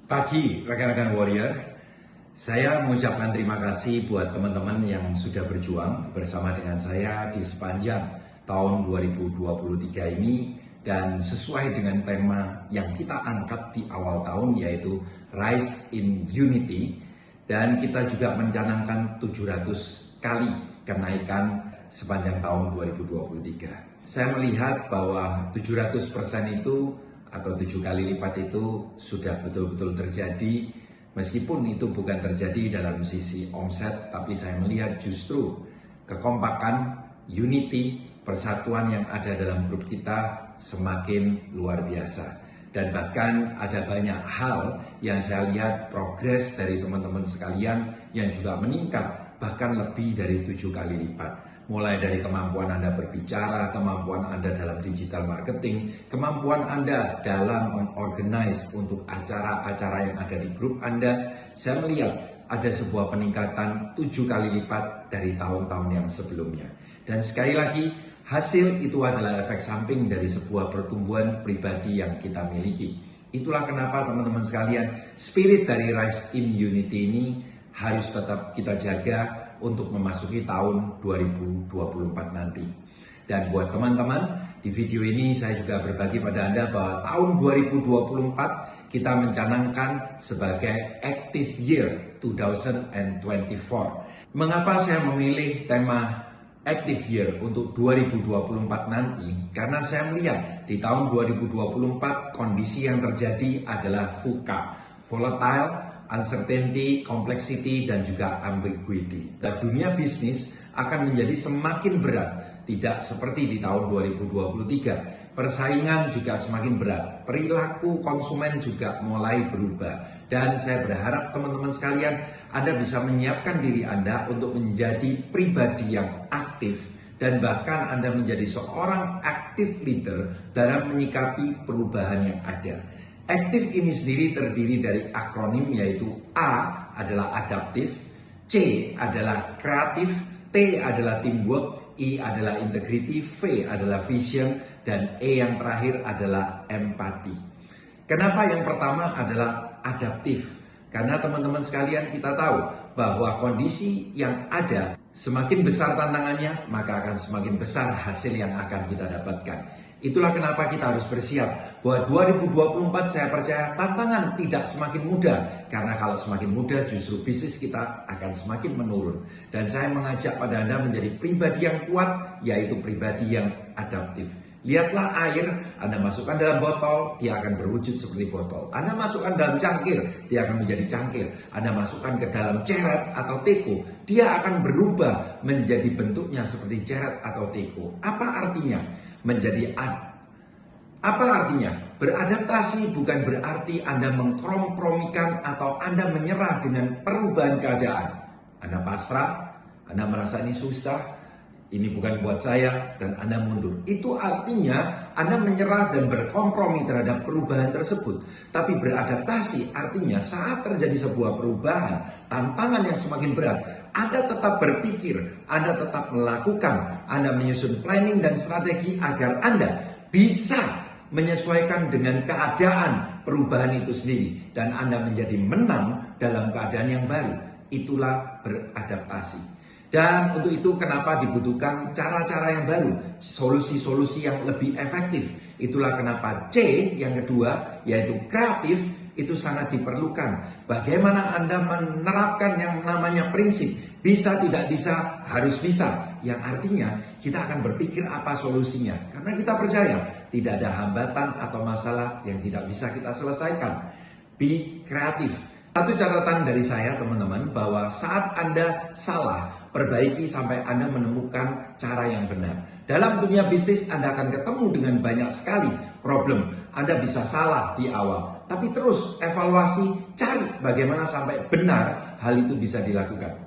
Pagi rekan-rekan warrior, saya mengucapkan terima kasih buat teman-teman yang sudah berjuang bersama dengan saya di sepanjang tahun 2023 ini, dan sesuai dengan tema yang kita angkat di awal tahun yaitu Rise in Unity, dan kita juga mencanangkan 700 kali kenaikan sepanjang tahun 2023. Saya melihat bahwa 700% itu atau 7 kali lipat itu sudah betul-betul terjadi, meskipun itu bukan terjadi dalam sisi omset, tapi saya melihat justru kekompakan, unity, persatuan yang ada dalam grup kita semakin luar biasa. Dan bahkan ada banyak hal yang saya lihat progres dari teman-teman sekalian yang juga meningkat bahkan lebih dari 7 kali lipat. Mulai dari kemampuan Anda berbicara, kemampuan Anda dalam digital marketing, kemampuan Anda dalam mengorganize untuk acara-acara yang ada di grup Anda. Saya melihat ada sebuah peningkatan 7 kali lipat dari tahun-tahun yang sebelumnya. Dan sekali lagi, hasil itu adalah efek samping dari sebuah pertumbuhan pribadi yang kita miliki. Itulah kenapa teman-teman sekalian, spirit dari Rise in Unity ini harus tetap kita jaga untuk memasuki tahun 2024 nanti. Dan buat teman-teman, di video ini saya juga berbagi pada Anda bahwa tahun 2024 kita mencanangkan sebagai Active Year 2024. Mengapa saya memilih tema Active Year untuk 2024 nanti? Karena saya melihat di tahun 2024 kondisi yang terjadi adalah VUCA, volatile, uncertainty, complexity, dan juga ambiguity. Dan dunia bisnis akan menjadi semakin berat, tidak seperti di tahun 2023. Persaingan juga semakin berat, perilaku konsumen juga mulai berubah. Dan saya berharap teman-teman sekalian, Anda bisa menyiapkan diri Anda untuk menjadi pribadi yang aktif, dan bahkan Anda menjadi seorang active leader dalam menyikapi perubahan yang ada. Aktif ini sendiri terdiri dari akronim, yaitu A adalah adaptif, C adalah kreatif, T adalah teamwork, I adalah integrity, V adalah vision, dan E yang terakhir adalah empati. Kenapa yang pertama adalah adaptif? Karena teman-teman sekalian, kita tahu bahwa kondisi yang ada semakin besar tantangannya, maka akan semakin besar hasil yang akan kita dapatkan. Itulah kenapa kita harus bersiap bahwa 2024 saya percaya tantangan tidak semakin mudah, karena kalau semakin mudah justru bisnis kita akan semakin menurun. Dan saya mengajak pada Anda menjadi pribadi yang kuat, yaitu pribadi yang adaptif. Lihatlah air, Anda masukkan dalam botol, dia akan berwujud seperti botol. Anda masukkan dalam cangkir, dia akan menjadi cangkir. Anda masukkan ke dalam ceret atau teko, dia akan berubah menjadi bentuknya seperti ceret atau teko. Apa artinya? Apa artinya? Beradaptasi bukan berarti Anda mengkompromikan atau Anda menyerah dengan perubahan keadaan. Anda pasrah, Anda merasa ini susah, ini bukan buat saya, dan Anda mundur. Itu artinya Anda menyerah dan berkompromi terhadap perubahan tersebut. Tapi beradaptasi artinya saat terjadi sebuah perubahan, tantangan yang semakin berat, Anda tetap berpikir, Anda tetap melakukan, Anda menyusun planning dan strategi agar Anda bisa menyesuaikan dengan keadaan perubahan itu sendiri. Dan Anda menjadi menang dalam keadaan yang baru. Itulah beradaptasi. Dan untuk itu kenapa dibutuhkan cara-cara yang baru, solusi-solusi yang lebih efektif. Itulah kenapa C yang kedua, yaitu kreatif, itu sangat diperlukan. Bagaimana Anda menerapkan yang namanya prinsip bisa, tidak bisa, harus bisa. Yang artinya kita akan berpikir apa solusinya. Karena kita percaya tidak ada hambatan atau masalah yang tidak bisa kita selesaikan. Be kreatif. Satu catatan dari saya teman-teman, bahwa saat Anda salah, perbaiki sampai Anda menemukan cara yang benar. Dalam dunia bisnis Anda akan ketemu dengan banyak sekali problem. Anda bisa salah di awal, tapi terus evaluasi, cari bagaimana sampai benar hal itu bisa dilakukan.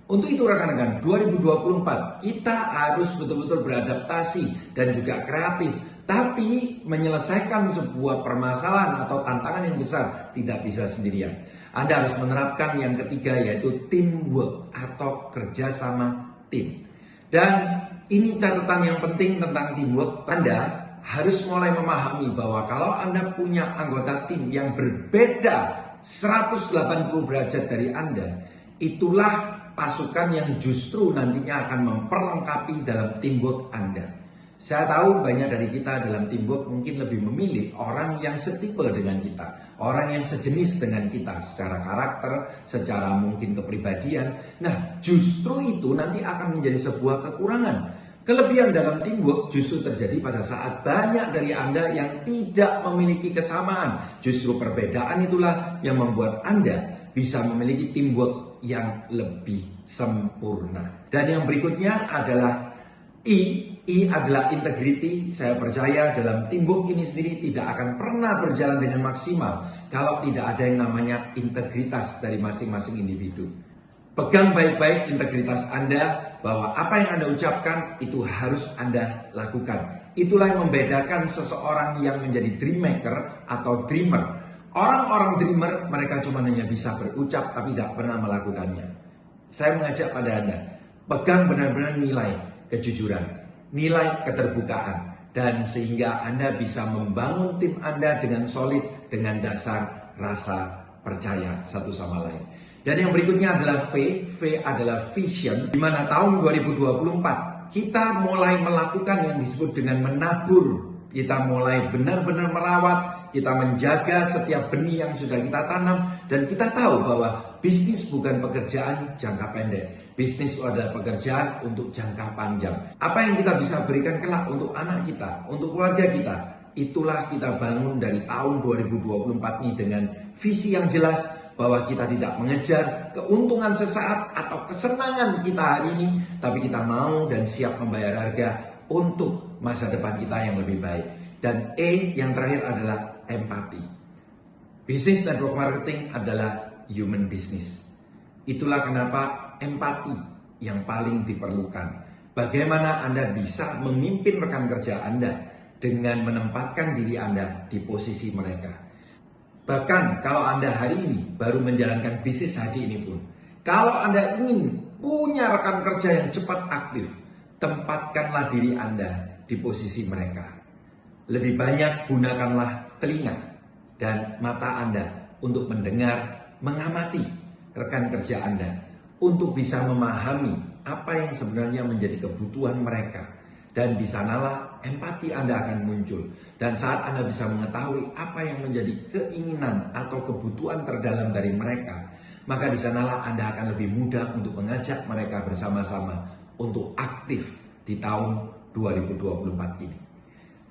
Untuk itu rekan-rekan, 2024 kita harus betul-betul beradaptasi dan juga kreatif. Tapi menyelesaikan sebuah permasalahan atau tantangan yang besar tidak bisa sendirian. Anda harus menerapkan yang ketiga, yaitu teamwork atau kerjasama tim. Dan ini catatan yang penting tentang teamwork. Anda harus mulai memahami bahwa kalau Anda punya anggota tim yang berbeda 180 derajat dari Anda, itulah pasukan yang justru nantinya akan memperlengkapi dalam teamwork Anda. Saya tahu banyak dari kita dalam teamwork mungkin lebih memilih orang yang setipe dengan kita, orang yang sejenis dengan kita secara karakter, secara mungkin kepribadian. Nah, justru itu nanti akan menjadi sebuah kekurangan. Kelebihan dalam teamwork justru terjadi pada saat banyak dari Anda yang tidak memiliki kesamaan. Justru perbedaan itulah yang membuat Anda bisa memiliki teamwork yang lebih sempurna. Dan yang berikutnya adalah I adalah integrity. Saya percaya dalam teamwork ini sendiri tidak akan pernah berjalan dengan maksimal kalau tidak ada yang namanya integritas dari masing-masing individu. Pegang baik-baik integritas Anda, bahwa apa yang Anda ucapkan itu harus Anda lakukan. Itulah yang membedakan seseorang yang menjadi dream maker atau dreamer. Orang-orang dreamer, mereka cuma hanya bisa berucap tapi tidak pernah melakukannya. Saya mengajak pada Anda, pegang benar-benar nilai kejujuran, nilai keterbukaan, dan sehingga Anda bisa membangun tim Anda dengan solid, dengan dasar rasa percaya satu sama lain. Dan yang berikutnya adalah V adalah vision, di mana tahun 2024 kita mulai melakukan yang disebut dengan menabur. Kita mulai benar-benar merawat, kita menjaga setiap benih yang sudah kita tanam, dan kita tahu bahwa bisnis bukan pekerjaan jangka pendek. Bisnis adalah pekerjaan untuk jangka panjang. Apa yang kita bisa berikan kelak untuk anak kita, untuk keluarga kita, itulah kita bangun dari tahun 2024 ini dengan visi yang jelas, bahwa kita tidak mengejar keuntungan sesaat atau kesenangan kita hari ini, tapi kita mau dan siap membayar harga untuk masa depan kita yang lebih baik. Dan E yang terakhir adalah empati. Bisnis network marketing adalah human business. Itulah kenapa empati yang paling diperlukan. Bagaimana Anda bisa memimpin rekan kerja Anda dengan menempatkan diri Anda di posisi mereka. Bahkan kalau Anda hari ini baru menjalankan bisnis hari ini pun, kalau Anda ingin punya rekan kerja yang cepat aktif, tempatkanlah diri Anda di posisi mereka. Lebih banyak gunakanlah telinga dan mata Anda untuk mendengar, mengamati rekan kerja Anda, untuk bisa memahami apa yang sebenarnya menjadi kebutuhan mereka. Dan di sanalah empati Anda akan muncul. Dan saat Anda bisa mengetahui apa yang menjadi keinginan atau kebutuhan terdalam dari mereka, maka di sanalah Anda akan lebih mudah untuk mengajak mereka bersama-sama untuk aktif di tahun 2024 ini.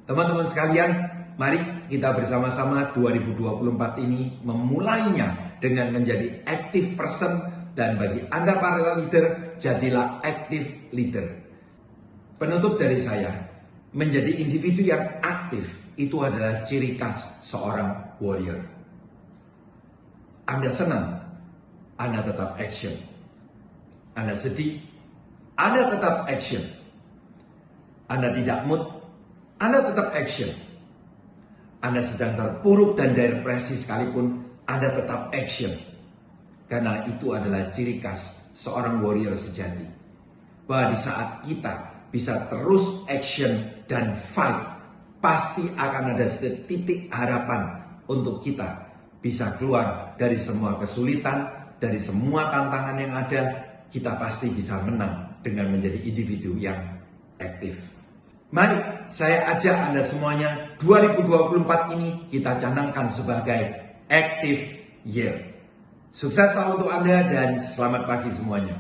Teman-teman sekalian, mari kita bersama-sama 2024 ini memulainya dengan menjadi active person. Dan bagi Anda para leader, jadilah active leader. Penutup dari saya, menjadi individu yang aktif itu adalah ciri khas seorang warrior. Anda senang, Anda tetap action. Anda sedih, Anda tetap action. Anda tidak mood, Anda tetap action. Anda sedang terpuruk dan depresi sekalipun, Anda tetap action. Karena itu adalah ciri khas seorang warrior sejati. Bahwa di saat kita bisa terus action dan fight, pasti akan ada titik harapan untuk kita bisa keluar dari semua kesulitan, dari semua tantangan yang ada. Kita pasti bisa menang dengan menjadi individu yang aktif. Mari saya ajak Anda semuanya, 2024 ini kita canangkan sebagai active year. Sukses selalu untuk Anda dan selamat pagi semuanya.